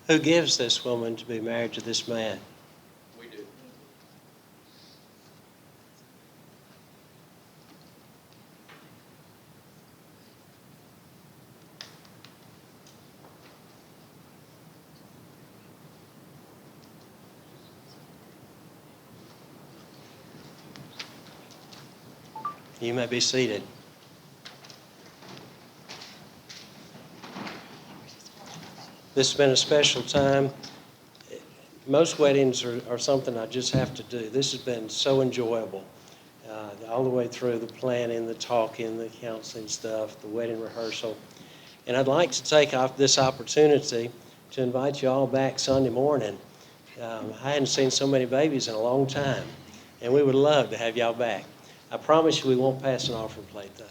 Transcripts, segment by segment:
Who gives this woman to be married to this man? We do. You may be seated. This has been a special time. Most weddings are something I just have to do. This has been so enjoyable. All the way through the planning, the talking, the counseling stuff, the wedding rehearsal. And I'd like to take off this opportunity to invite you all back Sunday morning. I hadn't seen so many babies in a long time, and we would love to have y'all back. I promise you we won't pass an offering plate, though.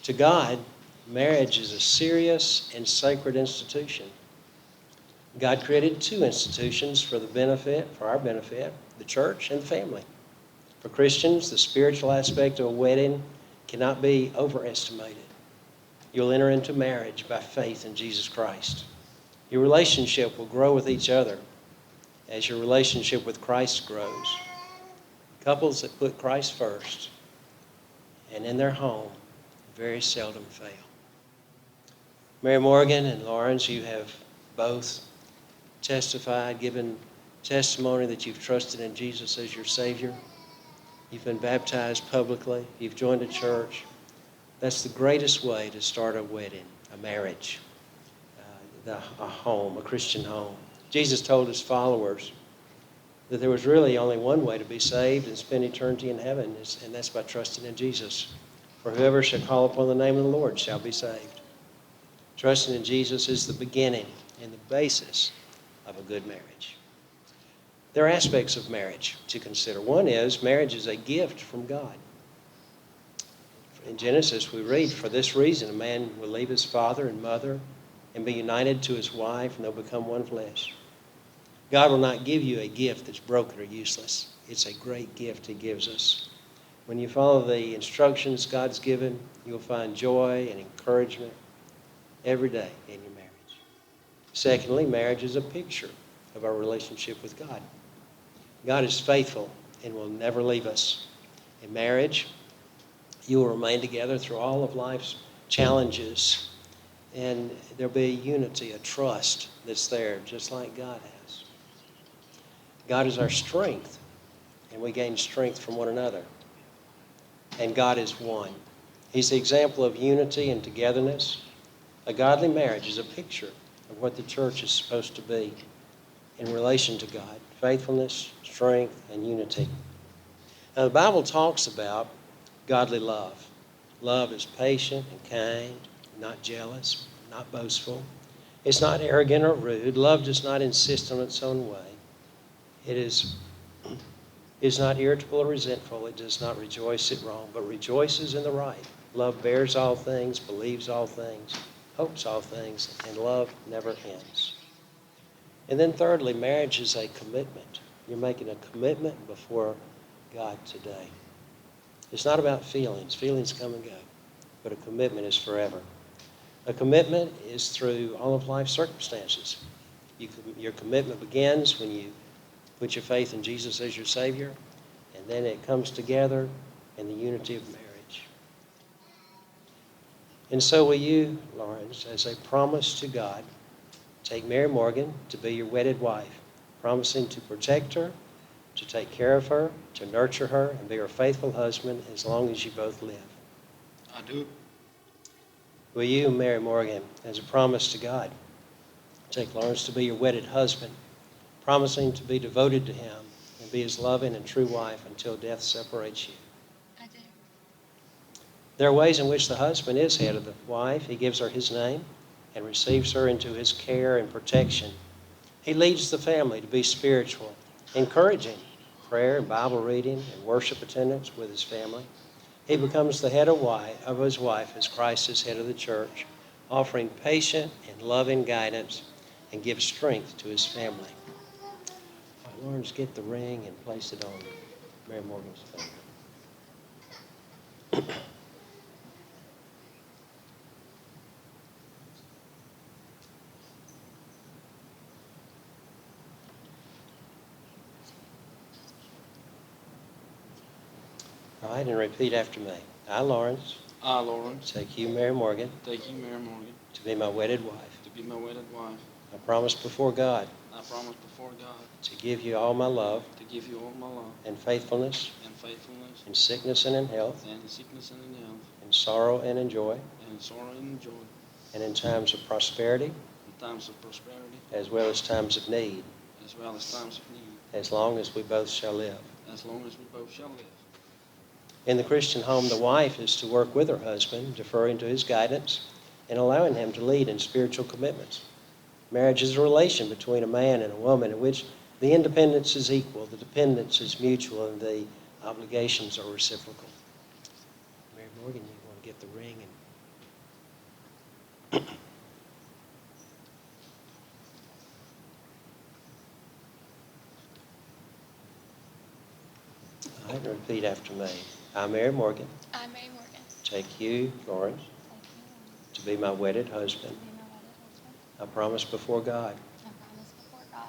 To God, marriage is a serious and sacred institution. God created two institutions for our benefit, the church and the family. For Christians, the spiritual aspect of a wedding cannot be overestimated. You'll enter into marriage by faith in Jesus Christ. Your relationship will grow with each other as your relationship with Christ grows. Couples that put Christ first and in their home very seldom fail. Mary Morgan and Lourens, you have both testified, given testimony that you've trusted in Jesus as your Savior. You've been baptized publicly. You've joined a church. That's the greatest way to start a wedding, a marriage, a home, a Christian home. Jesus told his followers that there was really only one way to be saved and spend eternity in heaven, and that's by trusting in Jesus. For whoever shall call upon the name of the Lord shall be saved. Trusting in Jesus is the beginning and the basis of a good marriage. There are aspects of marriage to consider. One is marriage is a gift from God. In Genesis, we read, for this reason, a man will leave his father and mother and be united to his wife, and they'll become one flesh. God will not give you a gift that's broken or useless. It's a great gift he gives us. When you follow the instructions God's given, you'll find joy and encouragement every day in your marriage. Secondly, marriage is a picture of our relationship with God. God is faithful and will never leave us. In marriage, you will remain together through all of life's challenges, and there'll be unity, a trust that's there, just like God has. God is our strength, and we gain strength from one another. and God is one. He's the example of unity and togetherness. A godly marriage is a picture of what the church is supposed to be in relation to God: faithfulness, strength, and unity. Now, the Bible talks about godly love. Love is patient and kind, not jealous, not boastful. It's not arrogant or rude. Love does not insist on its own way. It is not irritable or resentful. It does not rejoice at wrong, but rejoices in the right. Love bears all things, believes all things, hopes all things, and love never ends. And then thirdly, marriage is a commitment. You're making a commitment before God today. It's not about feelings. Feelings come and go. But a commitment is forever. A commitment is through all of life's circumstances. Your commitment begins when you put your faith in Jesus as your Savior, and then it comes together in the unity of marriage. And so will you, Lourens, as a promise to God, take Mary Morgan to be your wedded wife, promising to protect her, to take care of her, to nurture her, and be her faithful husband as long as you both live. I do. Will you, Mary Morgan, as a promise to God, take Lourens to be your wedded husband, promising to be devoted to him and be his loving and true wife until death separates you? I do. There are ways in which the husband is head of the wife. He gives her his name and receives her into his care and protection. He leads the family to be spiritual, encouraging prayer and Bible reading and worship attendance with his family. He becomes the head of his wife as Christ is head of the church, offering patient and loving guidance and gives strength to his family. All right, Lourens, get the ring and place it on Mary Morgan's finger. All right, and repeat after me. I, Lourens, I, Lourens, take you, Mary Morgan, take you, Mary Morgan, to be my wedded wife. to be my wedded wife. I promise before God I promise before God to give you all my love to give you all my love and faithfulness and faithfulness in sickness and in health, and in sickness and in health, in sorrow and in joy, and in sorrow and in joy, and in times of prosperity in times of prosperity, as well as times of need, as well as times of need, as long as we both shall live. as long as we both shall live. In the Christian home, the wife is to work with her husband, deferring to his guidance and allowing him to lead in spiritual commitments. Marriage is a relation between a man and a woman in which the independence is equal, the dependence is mutual, and the obligations are reciprocal. Mary Morgan, you want to get the ring and all right, repeat after me. I, Mary Morgan, I, Mary Morgan, take you, Lourens, take you, Lourens, to be my wedded husband. to be my wedded husband. I promise before God I promise before God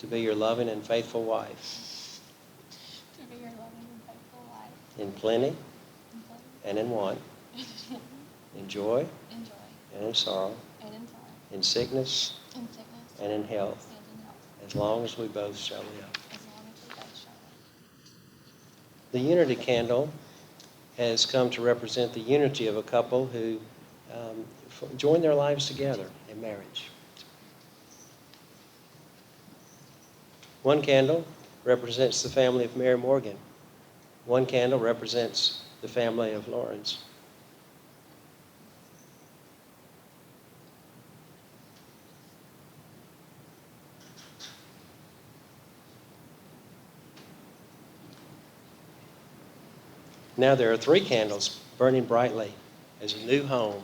to be your loving and faithful wife to be your loving and faithful wife in plenty in plenty and in want, and in joy in joy and in sorrow, and in sorrow, in sickness in sickness and in health, and in health, as long as we both shall live. as long as we both shall live. The unity candle has come to represent the unity of a couple who join their lives together in marriage. One candle represents the family of Mary Morgan. One candle represents the family of Lourens. Now there are 3 candles burning brightly as a new home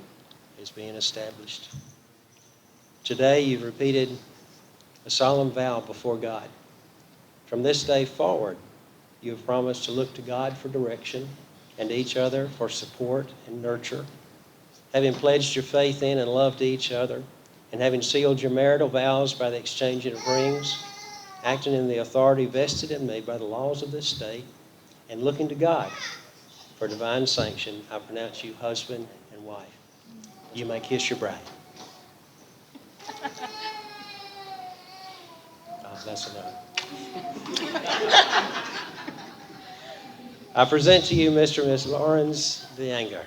is being established. Today you've repeated a solemn vow before God. From this day forward, you have promised to look to God for direction and to each other for support and nurture. Having pledged your faith in and love to each other, and having sealed your marital vows by the exchanging of rings, acting in the authority vested in me by the laws of this state, and looking to God for divine sanction, I pronounce you husband and wife. You may kiss your bride. Oh, that's enough. I present to you Mr. and Miss Lourens, the Janger.